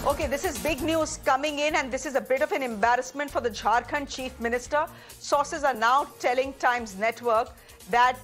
Okay, this is big news coming in, and this is a bit of an embarrassment for the Jharkhand Chief Minister. Sources are now telling Times Network that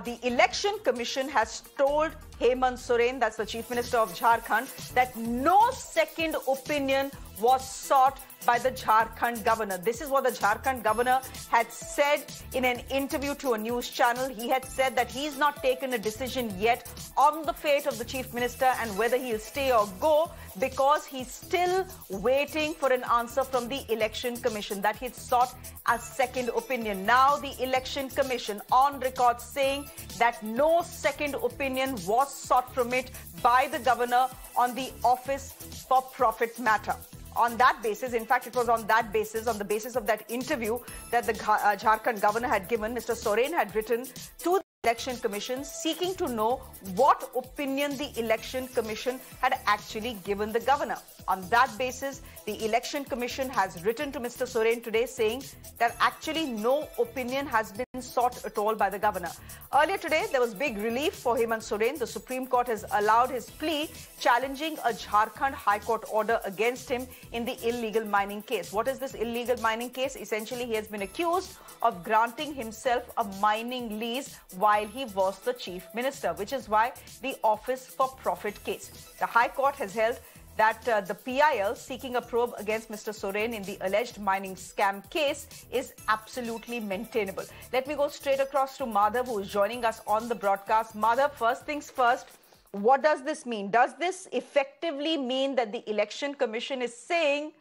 the Election Commission has told Hemant Soren, that's the Chief Minister of Jharkhand, that no second opinion was sought by the Jharkhand governor. This is what the Jharkhand governor had said in an interview to a news channel. He had said that he's not taken a decision yet on the fate of the Chief Minister and whether he'll stay or go, because he's still waiting for an answer from the Election Commission, that he'd sought a second opinion. Now the Election Commission on record saying that no second opinion was sought from it by the governor on the office for profit matter. On that basis, in fact, it was on that basis, on the basis of that interview that the Jharkhand governor had given, Mr. Soren had written to the Election Commission seeking to know what opinion the Election Commission had actually given the governor. On that basis, the Election Commission has written to Mr. Soren today saying that actually no opinion has been sought at all by the governor. Earlier today, there was big relief for Hemant Soren. The Supreme Court has allowed his plea challenging a Jharkhand High Court order against him in the illegal mining case. What is this illegal mining case? Essentially, he has been accused of granting himself a mining lease while he was the Chief Minister, which is why the Office for Profit case. The High Court has held that the PIL seeking a probe against Mr. Soren in the alleged mining scam case is absolutely maintainable. Let me go straight across to Madhav, who is joining us on the broadcast. Madhav, first things first, what does this mean? Does this effectively mean that the Election Commission is saying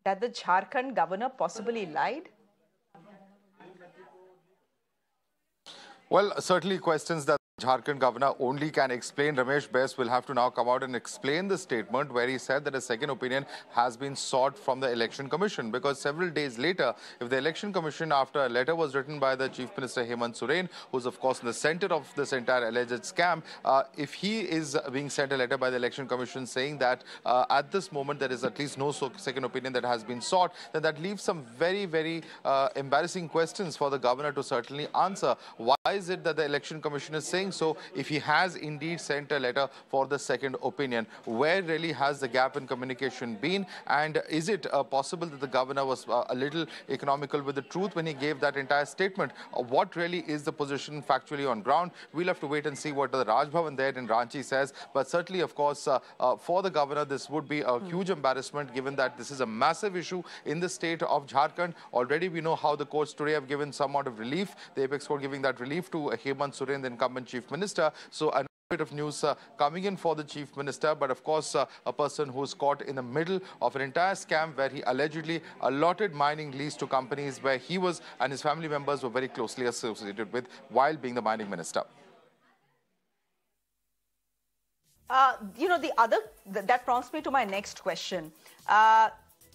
that the Jharkhand governor possibly lied? Well, certainly questions that Jharkhand governor only can explain. Ramesh Bais will have to now come out and explain the statement where he said that a second opinion has been sought from the Election Commission, because several days later, if the Election Commission, after a letter was written by the Chief Minister Hemant Soren, who's of course in the center of this entire alleged scam, if he is being sent a letter by the Election Commission saying that at this moment there is at least no second opinion that has been sought, then that leaves some very, very embarrassing questions for the governor to certainly answer. Why is it that the Election Commission is saying so if he has indeed sent a letter for the second opinion? Where really has the gap in communication been? And is it possible that the governor was a little economical with the truth when he gave that entire statement? What really is the position factually on ground? We'll have to wait and see what the Raj Bhavan there in Ranchi says. But certainly, of course, for the governor, this would be a huge embarrassment, given that this is a massive issue in the state of Jharkhand. Already we know how the courts today have given some amount of relief. The apex court giving that relief to Hemant Soren, the incumbent Chief Minister. So a bit of news coming in for the Chief Minister, but of course a person who's caught in the middle of an entire scam where he allegedly allotted mining lease to companies where he was and his family members were very closely associated with while being the mining minister. That prompts me to my next question.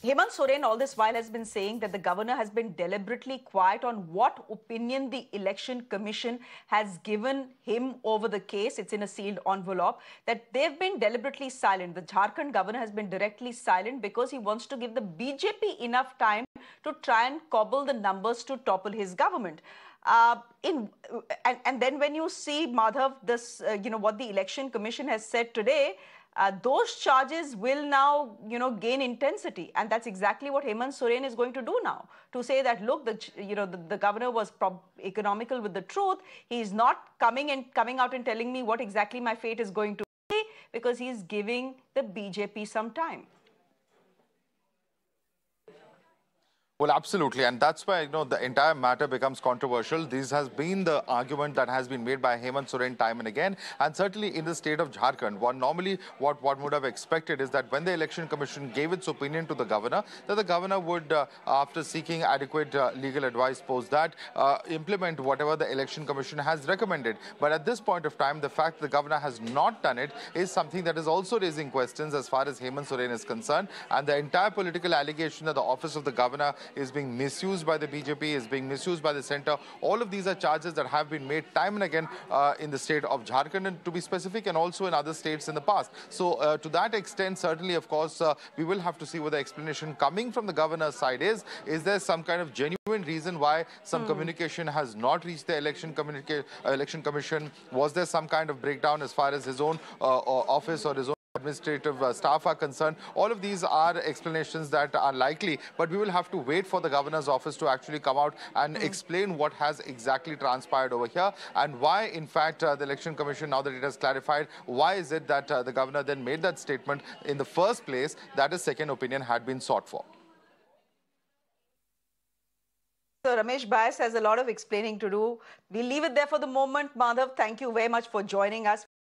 Hemant Soren all this while has been saying that the governor has been deliberately quiet on what opinion the Election Commission has given him over the case. It's in a sealed envelope. That they've been deliberately silent. The Jharkhand governor has been directly silent because he wants to give the BJP enough time to try and cobble the numbers to topple his government. And then when you see, Madhav, this, what the Election Commission has said today, those charges will now, gain intensity. And that's exactly what Hemant Soren is going to do now. To say that, look, the governor was economical with the truth. He's not coming out and telling me what exactly my fate is going to be, because he's giving the BJP some time. Well, absolutely. And that's why, the entire matter becomes controversial. This has been the argument that has been made by Hemant Soren time and again. And certainly in the state of Jharkhand, what one would have expected is that when the Election Commission gave its opinion to the governor, that the governor would, after seeking adequate legal advice post that, implement whatever the Election Commission has recommended. But at this point of time, the fact the governor has not done it is something that is also raising questions as far as Hemant Soren is concerned. And the entire political allegation that the office of the governor is being misused by the BJP, is being misused by the centre. All of these are charges that have been made time and again in the state of Jharkhand, and to be specific, and also in other states in the past. So to that extent, certainly, of course, we will have to see what the explanation coming from the governor's side is. Is there some kind of genuine reason why some communication has not reached the Election Commission? Was there some kind of breakdown as far as his own office or his own administrative staff are concerned. All of these are explanations that are likely, but we will have to wait for the governor's office to actually come out and explain what has exactly transpired over here and why, in fact, the Election Commission, now that it has clarified, why is it that the governor then made that statement in the first place that a second opinion had been sought for. So Ramesh Bais has a lot of explaining to do. We'll leave it there for the moment. Madhav, thank you very much for joining us.